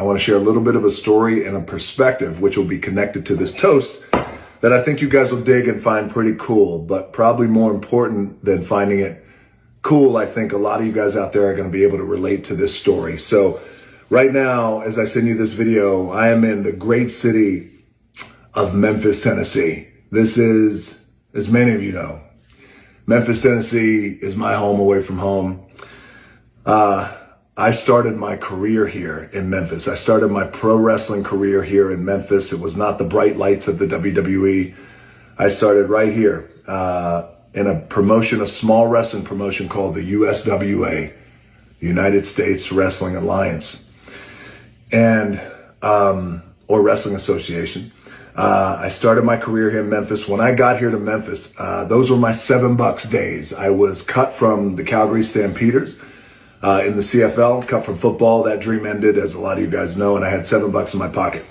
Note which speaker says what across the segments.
Speaker 1: I want to share a little bit of a story and a perspective, which will be connected to this toast, that I think you guys will dig and find pretty cool. But probably more important than finding it cool, I think a lot of you guys out there are going to be able to relate to this story. So right now, as I send you this video, I am in the great city of Memphis, Tennessee. This is, as many of you know, Memphis, Tennessee is my home away from home. I started my career here in Memphis. I started my pro wrestling career here in Memphis. It was not the bright lights of the WWE. I started right here in a promotion, a small wrestling promotion called the USWA, the United States Wrestling Alliance, and or Wrestling Association. I started my career here in Memphis. When I got here to Memphis, those were my $7 days. I was cut from the Calgary Stampeders in the CFL, cut from football. That dream ended, as a lot of you guys know, and I had $7 in my pocket.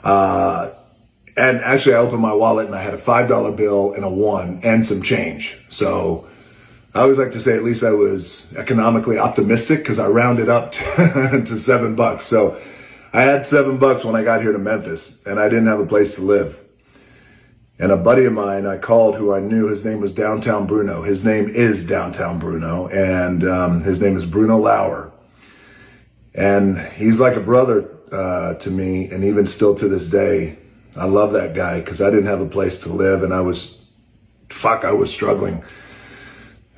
Speaker 1: And actually, I opened my wallet and I had a $5 bill and a 1 and some change. So I always like to say at least I was economically optimistic because I rounded up to $7. So I had $7 when I got here to Memphis, and I didn't have a place to live. And a buddy of mine I called, who I knew, his name was Downtown Bruno. His name is Downtown Bruno, and his name is Bruno Lauer. And he's like a brother to me, and even still to this day, I love that guy because I didn't have a place to live, and I was struggling.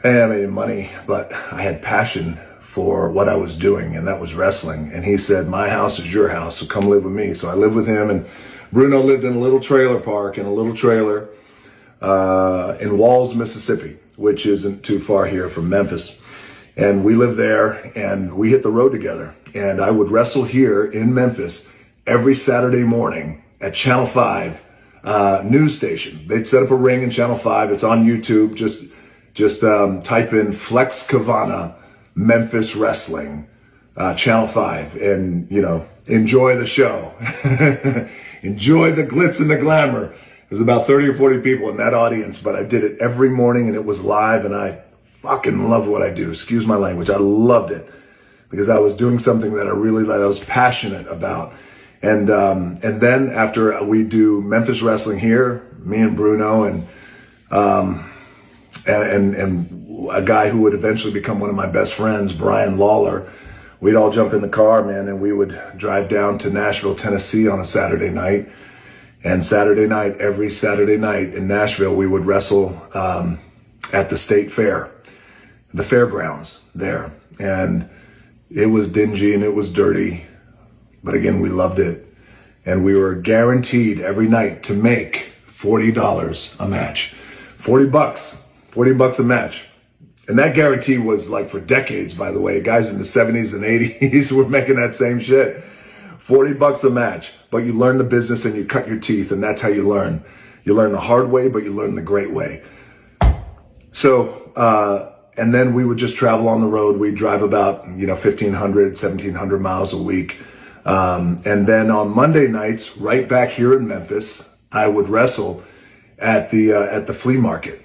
Speaker 1: I didn't have any money, but I had passion for what I was doing, and that was wrestling. And he said, my house is your house, so come live with me. So I lived with him, and Bruno lived in a little trailer park, in a little trailer in Walls, Mississippi, which isn't too far here from Memphis. And we lived there, and we hit the road together. And I would wrestle here in Memphis every Saturday morning at Channel 5 news station. They'd set up a ring in Channel 5. It's on YouTube. Just type in Flex Cavana Memphis Wrestling, Channel 5, and, you know, enjoy the show. Enjoy the glitz and the glamour. There's about 30 or 40 people in that audience, but I did it every morning, and it was live, and I fucking love what I do. Excuse my language. I loved it because I was doing something that I really liked, I was passionate about. And then after we do Memphis wrestling here, me and Bruno and a guy who would eventually become one of my best friends, Brian Lawler, we'd all jump in the car, man, and we would drive down to Nashville, Tennessee on a Saturday night. And every Saturday night in Nashville, we would wrestle at the state fair, the fairgrounds there. And it was dingy and it was dirty, but again, we loved it. And we were guaranteed every night to make $40 a match. $40 a match. And that guarantee was like for decades, by the way. Guys in the 70s and 80s were making that same shit. $40 a match. But you learn the business and you cut your teeth, and that's how you learn. You learn the hard way, but you learn the great way. So, and then we would just travel on the road. We'd drive about, 1,500, 1,700 miles a week. And then on Monday nights, right back here in Memphis, I would wrestle at the flea market.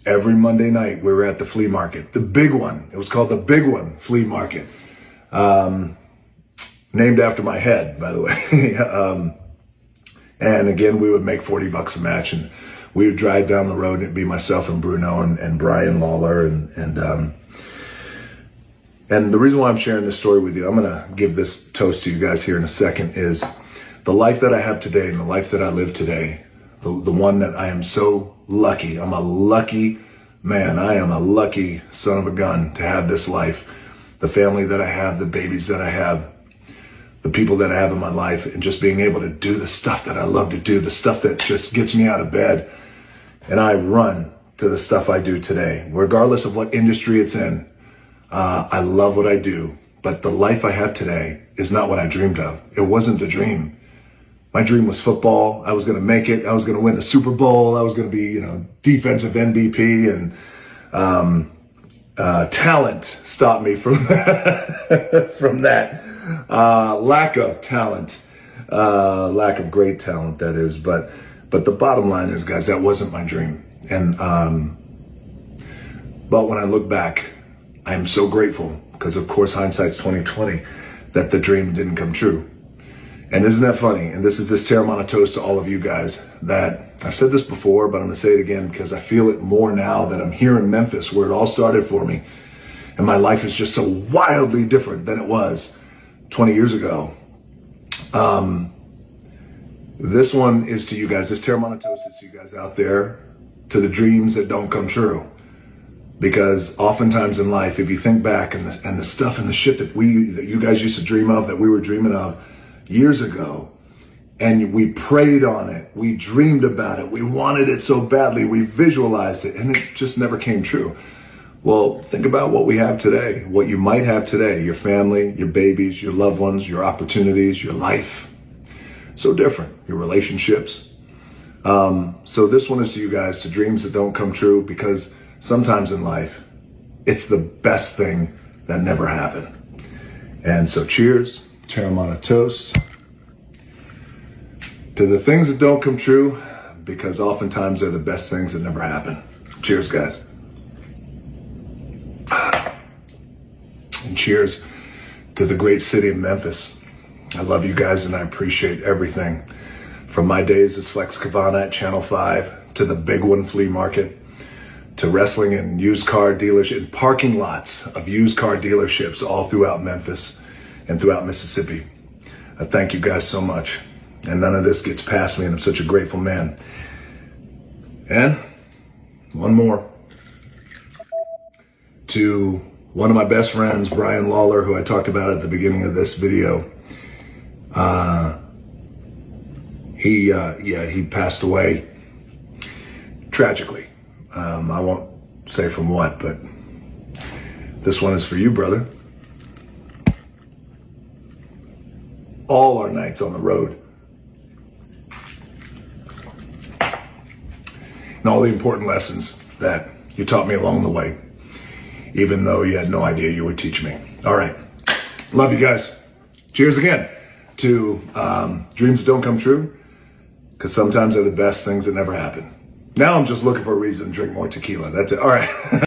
Speaker 1: Every Monday night, we were at the flea market. The big one. It was called the Big One Flea Market. Named after my head, by the way. And again, we would make $40 a match, and we would drive down the road, and it'd be myself and Bruno and Brian Lawler. And the reason why I'm sharing this story with you, I'm going to give this toast to you guys here in a second, is the life that I have today and the life that I live today, the one that I am so lucky. I'm a lucky man. I am a lucky son of a gun to have this life, the family that I have, the babies that I have, the people that I have in my life, and just being able to do the stuff that I love to do, the stuff that just gets me out of bed. And I run to the stuff I do today, regardless of what industry it's in. I love what I do, but the life I have today is not what I dreamed of. It wasn't the dream. My dream was football. I was going to make it. I was going to win the Super Bowl. I was going to be, defensive MVP, and talent stopped me from from that. Lack of talent, lack of great talent, that is. But the bottom line is, guys, that wasn't my dream. And but when I look back, I am so grateful, because of course hindsight's 2020, that the dream didn't come true. And isn't that funny? And this is this Terramana toast to all of you guys that I've said this before, but I'm going to say it again because I feel it more now that I'm here in Memphis where it all started for me. And my life is just so wildly different than it was 20 years ago. This one is to you guys. This Terramana toast is to you guys out there, to the dreams that don't come true. Because oftentimes in life, if you think back and the stuff and the shit that you guys used to dream of, that we were dreaming of years ago, and we prayed on it, we dreamed about it, we wanted it so badly, we visualized it, and it just never came true. Well, think about what we have today, what you might have today, your family, your babies, your loved ones, your opportunities, your life. So different, your relationships. So this one is to you guys, to dreams that don't come true, because sometimes in life, it's the best thing that never happened. And so cheers, Terramana toast, to the things that don't come true, because oftentimes they're the best things that never happen. Cheers, guys. And cheers to the great city of Memphis. I love you guys and I appreciate everything. From my days as Flex Kavana at Channel 5, to the Big One Flea Market, to wrestling in used car dealerships, in parking lots of used car dealerships all throughout Memphis and throughout Mississippi. I thank you guys so much. And none of this gets past me, and I'm such a grateful man. And one more. To one of my best friends, Brian Lawler, who I talked about at the beginning of this video. He passed away tragically. I won't say from what, but this one is for you, brother. All our nights on the road. And all the important lessons that you taught me along the way, even though you had no idea you would teach me. All right. Love you guys. Cheers again to dreams that don't come true, because sometimes they're the best things that never happen. Now I'm just looking for a reason to drink more tequila. That's it. All right.